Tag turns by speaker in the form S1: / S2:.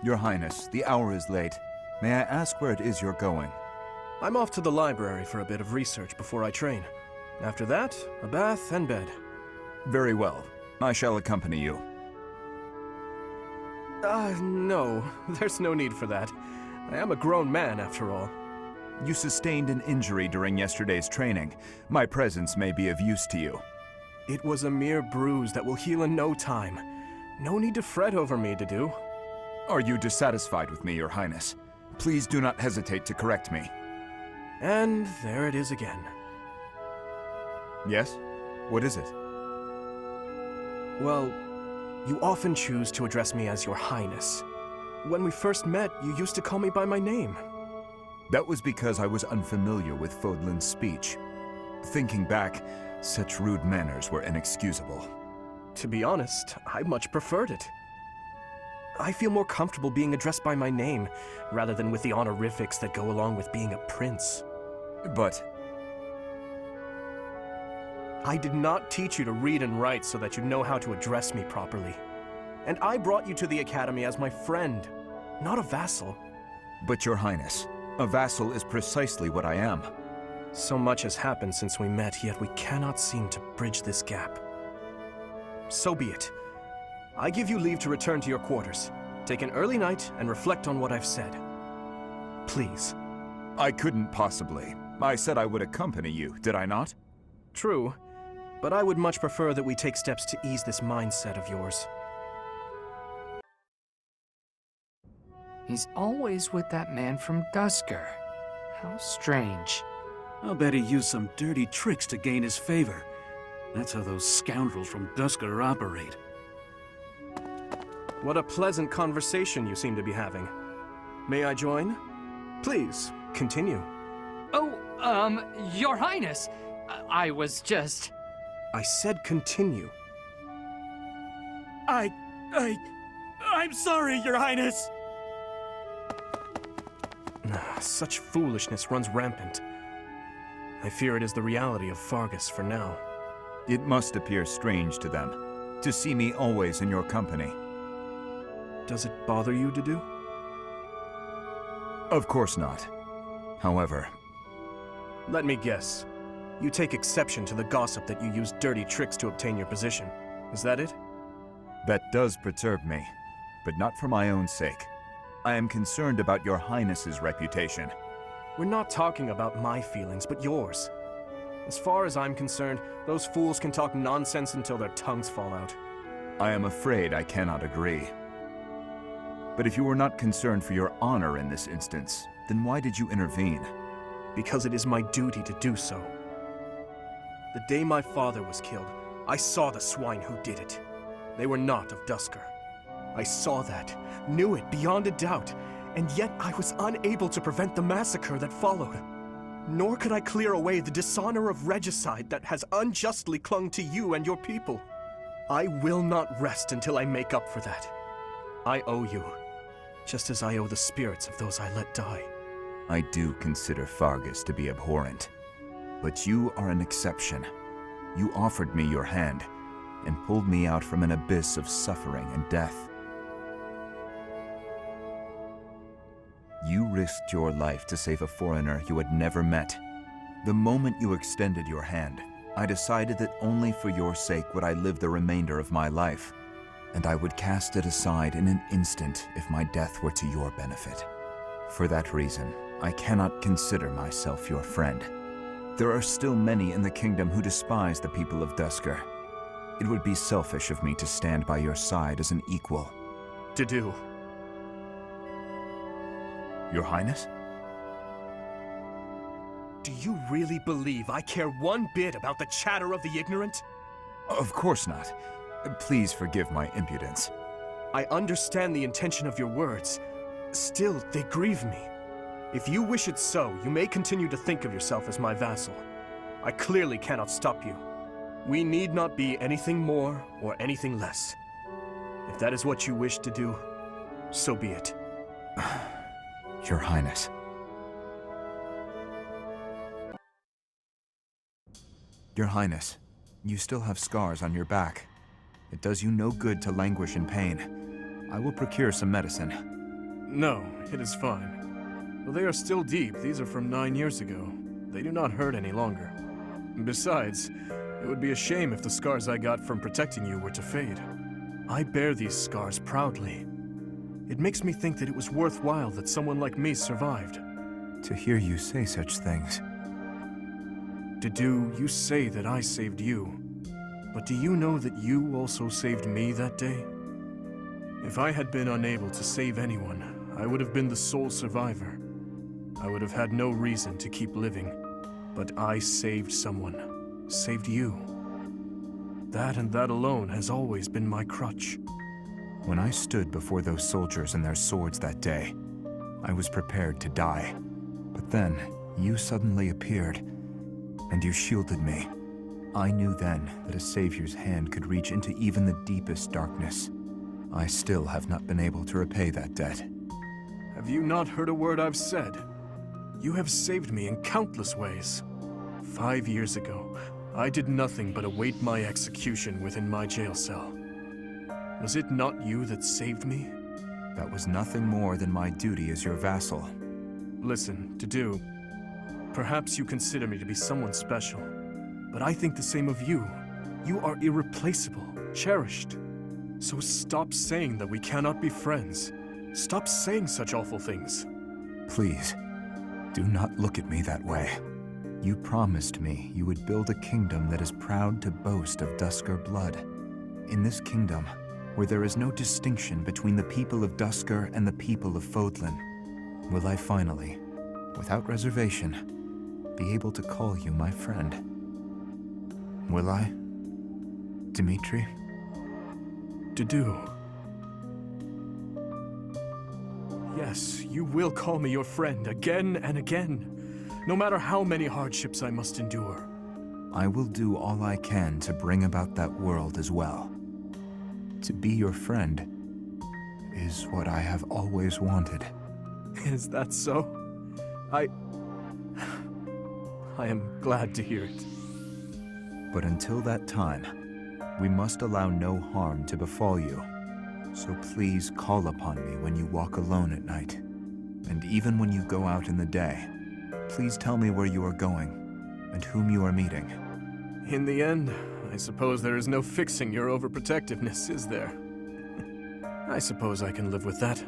S1: Your Highness, the hour is late. May I ask where it is you're going?
S2: I'm off to the library for a bit of research before I train. After that, a bath and bed.
S1: Very well. I shall accompany you.
S2: No. There's no need for that. I am a grown man, after all.
S1: You sustained an injury during yesterday's training. My presence may be of use to you.
S2: It was a mere bruise that will heal in no time. No need to fret over me, Dedue.
S1: Are you dissatisfied with me, Your Highness? Please do not hesitate to correct me.
S2: And there it is again.
S1: Yes? What is it?
S2: Well, you often choose to address me as Your Highness. When we first met, you used to call me by my name.
S1: That was because I was unfamiliar with Fodlan's speech. Thinking back, such rude manners were inexcusable.
S2: To be honest, I much preferred it. I feel more comfortable being addressed by my name, rather than with the honorifics that go along with being a prince.
S1: But
S2: I did not teach you to read and write so that you know how to address me properly. And I brought you to the Academy as my friend, not a vassal.
S1: But Your Highness, a vassal is precisely what I am.
S2: So much has happened since we met, yet we cannot seem to bridge this gap. So be it. I give you leave to return to your quarters. Take an early night and reflect on what I've said. Please.
S1: I couldn't possibly. I said I would accompany you, did I not?
S2: True, but I would much prefer that we take steps to ease this mindset of yours.
S3: He's always with that man from Duscur. How strange.
S4: I'll bet he used some dirty tricks to gain his favor. That's how those scoundrels from Duscur operate.
S2: What a pleasant conversation you seem to be having. May I join? Please, continue.
S3: Oh, Your Highness, I was just...
S2: I said continue.
S4: I'm sorry, Your Highness!
S2: Such foolishness runs rampant. I fear it is the reality of Fargus for now.
S1: It must appear strange to them, to see me always in your company.
S2: Does it bother you, Dedue?
S1: Of course not. However...
S2: Let me guess. You take exception to the gossip that you use dirty tricks to obtain your position. Is that it?
S1: That does perturb me, but not for my own sake. I am concerned about Your Highness's reputation.
S2: We're not talking about my feelings, but yours. As far as I'm concerned, those fools can talk nonsense until their tongues fall out.
S1: I am afraid I cannot agree. But if you were not concerned for your honor in this instance, then why did you intervene?
S2: Because it is my duty to do so. The day my father was killed, I saw the swine who did it. They were not of Duscur. I saw that, knew it beyond a doubt, and yet I was unable to prevent the massacre that followed. Nor could I clear away the dishonor of regicide that has unjustly clung to you and your people. I will not rest until I make up for that. I owe you, just as I owe the spirits of those I let die.
S1: I do consider Fargus to be abhorrent, but you are an exception. You offered me your hand, and pulled me out from an abyss of suffering and death. You risked your life to save a foreigner you had never met. The moment you extended your hand, I decided that only for your sake would I live the remainder of my life, and I would cast it aside in an instant if my death were to your benefit. For that reason, I cannot consider myself your friend. There are still many in the kingdom who despise the people of Duscur. It would be selfish of me to stand by your side as an equal.
S2: Dedue.
S1: Your Highness?
S2: Do you really believe I care one bit about the chatter of the ignorant?
S1: Of course not. Please forgive my impudence.
S2: I understand the intention of your words. Still, they grieve me. If you wish it so, you may continue to think of yourself as my vassal. I clearly cannot stop you. We need not be anything more or anything less. If that is what you wish to do, so be it.
S1: Your Highness. Your Highness, you still have scars on your back. It does you no good to languish in pain. I will procure some medicine.
S2: No, it is fine. Though they are still deep, these are from 9 years ago. They do not hurt any longer. Besides, it would be a shame if the scars I got from protecting you were to fade. I bear these scars proudly. It makes me think that it was worthwhile that someone like me survived.
S1: To hear you say such things.
S2: Dedue, you say that I saved you. But do you know that you also saved me that day? If I had been unable to save anyone, I would have been the sole survivor. I would have had no reason to keep living. But I saved someone. Saved you. That and that alone has always been my crutch.
S1: When I stood before those soldiers and their swords that day, I was prepared to die. But then, you suddenly appeared, and you shielded me. I knew then that a savior's hand could reach into even the deepest darkness. I still have not been able to repay that debt.
S2: Have you not heard a word I've said? You have saved me in countless ways. 5 years ago, I did nothing but await my execution within my jail cell. Was it not you that saved me?
S1: That was nothing more than my duty as your vassal.
S2: Listen, Dedue, perhaps you consider me to be someone special, but I think the same of you. You are irreplaceable, cherished. So stop saying that we cannot be friends. Stop saying such awful things.
S1: Please, do not look at me that way. You promised me you would build a kingdom that is proud to boast of Duscar blood. In this kingdom, where there is no distinction between the people of Duscar and the people of Fodlan, will I finally, without reservation, be able to call you my friend? Will I, Dimitri?
S2: Dedue. Yes, you will call me your friend again and again, no matter how many hardships I must endure.
S1: I will do all I can to bring about that world as well. To be your friend is what I have always wanted.
S2: Is that so? I am glad to hear it.
S1: But until that time, we must allow no harm to befall you. So please call upon me when you walk alone at night. And even when you go out in the day, please tell me where you are going and whom you are meeting.
S2: In the end, I suppose there is no fixing your overprotectiveness, is there? I suppose I can live with that.